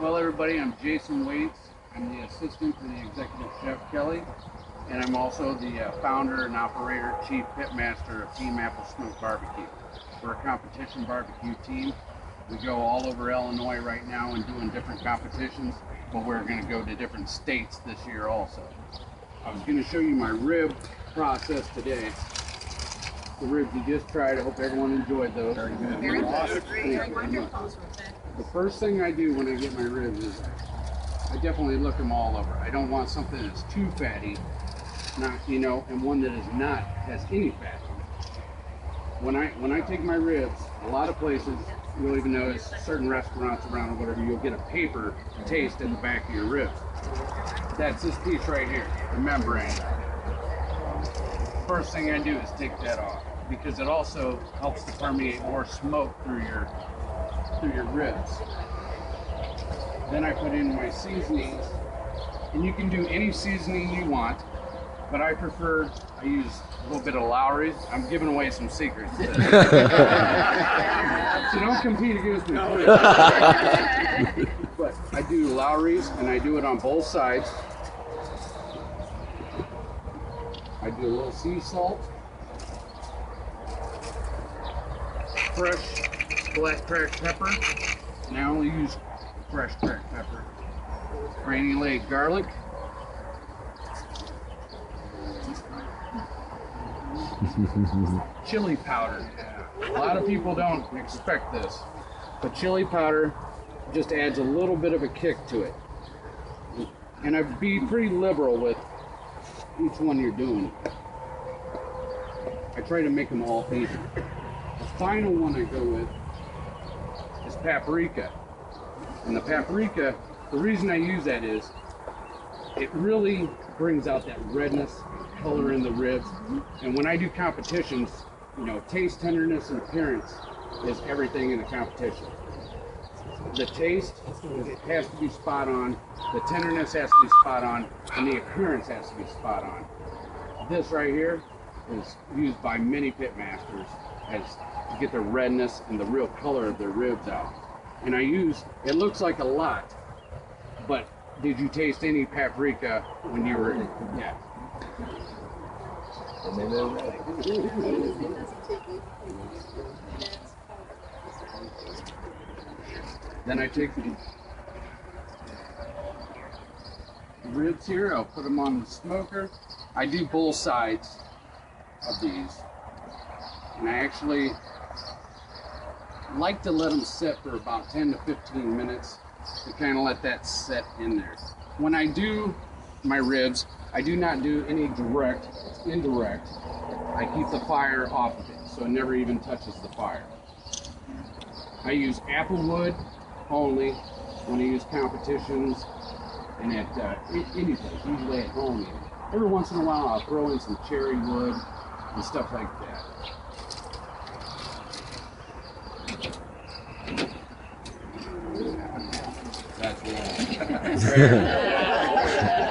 Well, everybody, I'm Jason Waits. I'm the assistant to the executive chef Kelly, and I'm also the founder and operator, chief pitmaster of Team Apple Smoke Barbecue. We're a competition barbecue team. We go all over Illinois right now and doing different competitions, but we're going to go to different states this year also. I was going to show you my rib process today. The ribs you just tried. I hope everyone enjoyed those. Very good. Very good. Very wonderful. The first thing I do when I get my ribs is I definitely look them all over. I don't want something that's too fatty, and one that is not has any fat. When I take my ribs, a lot of places you'll even notice certain restaurants around or whatever, you'll get a paper taste in the back of your ribs. That's this piece right here, the membrane. First thing I do is take that off because it also helps to permeate more smoke through your ribs. Then I put in my seasonings, and you can do any seasoning you want, but I use a little bit of Lowry's. I'm giving away some secrets. So don't compete against me. But I do Lowry's, and I do it on both sides. I do a little sea salt, fresh black cracked pepper, and I only use fresh cracked pepper, granulated garlic, chili powder. A lot of people don't expect this, but chili powder just adds a little bit of a kick to it. And I'd be pretty liberal with each one you're doing. I try to make them all even. The final one I go with is paprika. And the paprika, the reason I use that is it really brings out that redness, color in the ribs. And when I do competitions, taste, tenderness, and appearance is everything in a competition. The taste, it has to be spot on, the tenderness has to be spot on, and the appearance has to be spot on. This right here is used by many pit masters to get the redness and the real color of their ribs out. And it looks like a lot, but did you taste any paprika when you were, yeah. Then I take the ribs here, I'll put them on the smoker. I do both sides of these, and I actually like to let them sit for about 10 to 15 minutes to kind of let that set in there. When I do my ribs, I do not do any direct, it's indirect. I keep the fire off of it, so it never even touches the fire. I use apple wood only when I use competitions and at any place, usually at home. Every once in a while I'll throw in some cherry wood and stuff like that.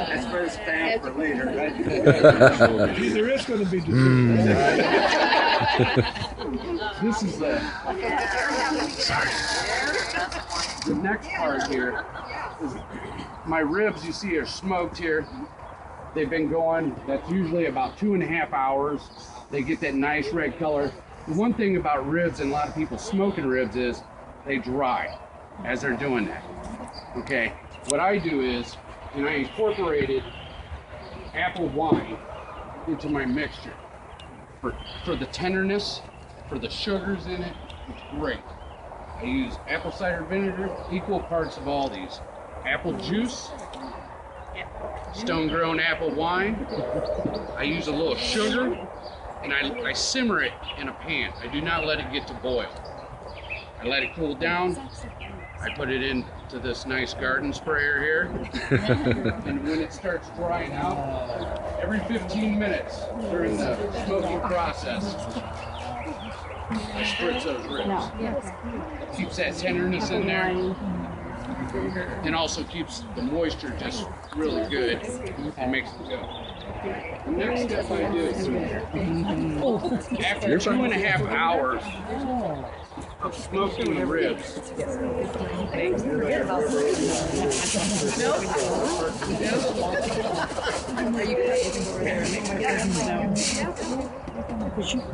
That's first stamp for later, right? There is going to be dessert. This is the next part here is my ribs. You see are smoked here. They've been going, that's usually about 2.5 hours. They get that nice red color. The one thing about ribs and a lot of people smoking ribs is they dry as they're doing that. Okay, what I do is, and I incorporated apple wine into my mixture for the tenderness, for the sugars in it. It's great. I use apple cider vinegar, equal parts of all these. Apple juice, stone-grown apple wine. I use a little sugar, and I simmer it in a pan. I do not let it get to boil. I let it cool down. I put it into this nice garden sprayer here. And when it starts drying out, every 15 minutes during the smoking process, I spritz those ribs. Keeps that tenderness in there, and also keeps the moisture just really good and makes it go. The next step I do, after 2.5 hours of smoking the ribs,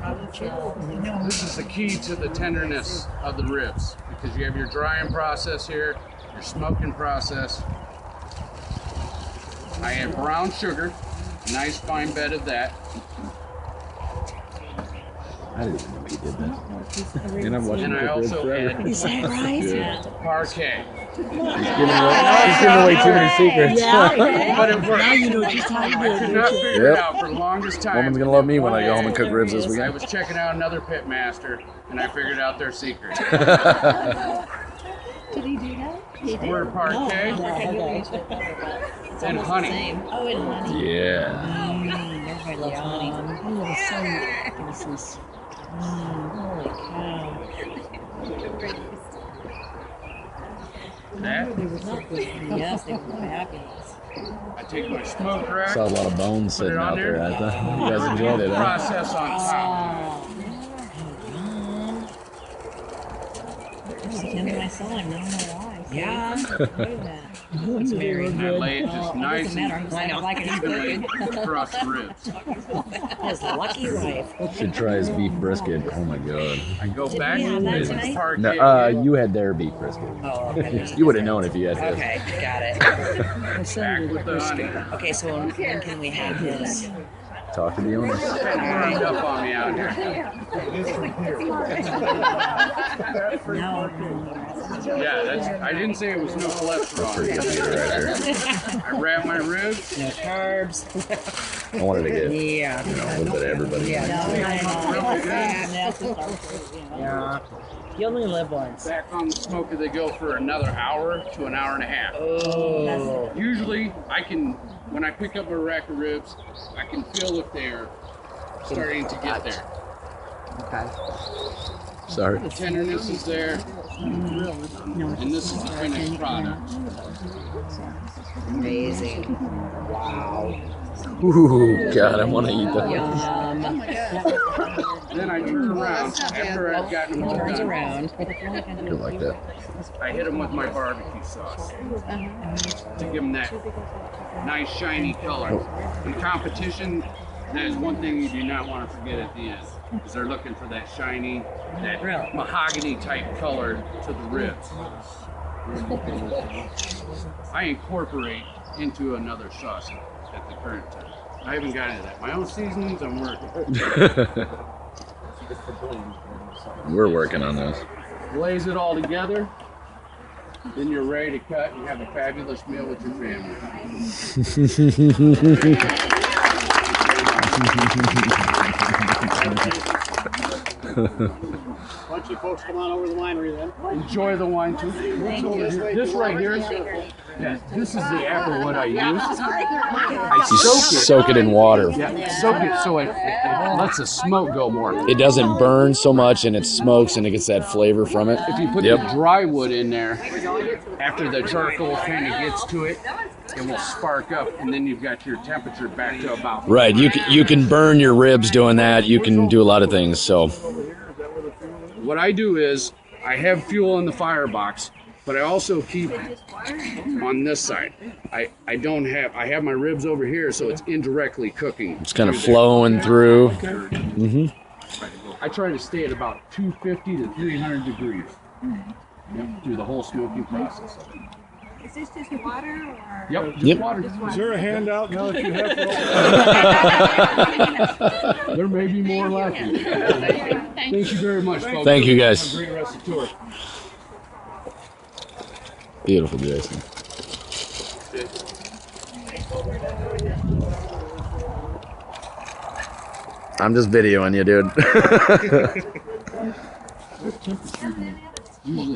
this is the key to the tenderness of the ribs, because you have your drying process here, your smoking process. I add brown sugar, nice fine bed of that. I didn't even know he did that. And I'm watching And I cook ribs also forever. add Is that right? parquet. He's giving away too many secrets. But it works. Now you know just how I to could do not it. figure it out for the longest time. Woman's gonna love me when I go home and cook ribs this I weekend. was checking out another pit master, and I figured out their secret. Did he do that? He did. Squirt parquet and honey. Oh, and honey. Yeah. Everybody loves honey. Oh, that is so delicious. Holy cow. That, Yes, they were fabulous. I take my smoke rack, Saw a lot of bones put it sitting on out there. there. I thought you guys enjoyed it, huh? Process on top. That's the time I saw him, I don't know why. Yeah. Look at that. It's very And I lay it just Oh, it nice doesn't matter. and I know. Like it. evenly across the ribs. His lucky wife. Should try his beef brisket. Oh my god. I go back Yeah, to that's the nice. parquet. No, you had their beef brisket. Oh, okay. You would have known if you had his. Okay, got it. Back with the honey. Okay, so when can we have this? Talk to the owner. Warmed up on me out here. No. Yeah, that's. I didn't say it was no cholesterol. Pretty good meat right there. I wrap my ribs. No carbs. I wanted to get Yeah. a little bit of everybody. Yeah. You only live once. Back on the smoker, they go for another hour to an hour and a half. Oh. Usually, I can, when I pick up a rack of ribs, I can feel if they're starting to get there. Okay. Sorry. The tenderness is there, and this is the finished product. Amazing. Wow. Ooh, God, I want to eat that. Yum. Then I turn around after I've gotten them all Turns done. around. I do like that. I hit them with my barbecue sauce to give them that nice shiny color. In competition, that is one thing you do not want to forget at the end, is they're looking for that shiny, that Really? mahogany type color to the ribs. I incorporate into another sauce at the current time. I haven't got into that. My own seasonings, I'm working. We're working on this. Glaze it all together, then you're ready to cut and have a fabulous meal with your family. Why don't you folks come on over to the winery then? Enjoy the wine too. This right here, yeah, this is the applewood I use. I You soak it in water. Yeah, soak it so it lets the smoke go more. It doesn't burn so much, and it smokes, and it gets that flavor from it. If you put the dry wood in there, after the charcoal kind of gets to it, it will spark up, and then you've got your temperature back to about. Right, you can burn your ribs doing that. You can do a lot of things. So What I do is I have fuel in the firebox, but I also keep on this side. I have my ribs over here, so it's indirectly cooking. it's kind of flowing through. I try to stay at about 250 to 300 degrees through the whole smoking process. Is this just water or? Yep, just Yep. water. Is there a handout now that you have? There may be more left. Thank you very much, folks. Thank you, guys. Have a great rest of the tour. Beautiful, Jason. I'm just videoing you, dude. Usually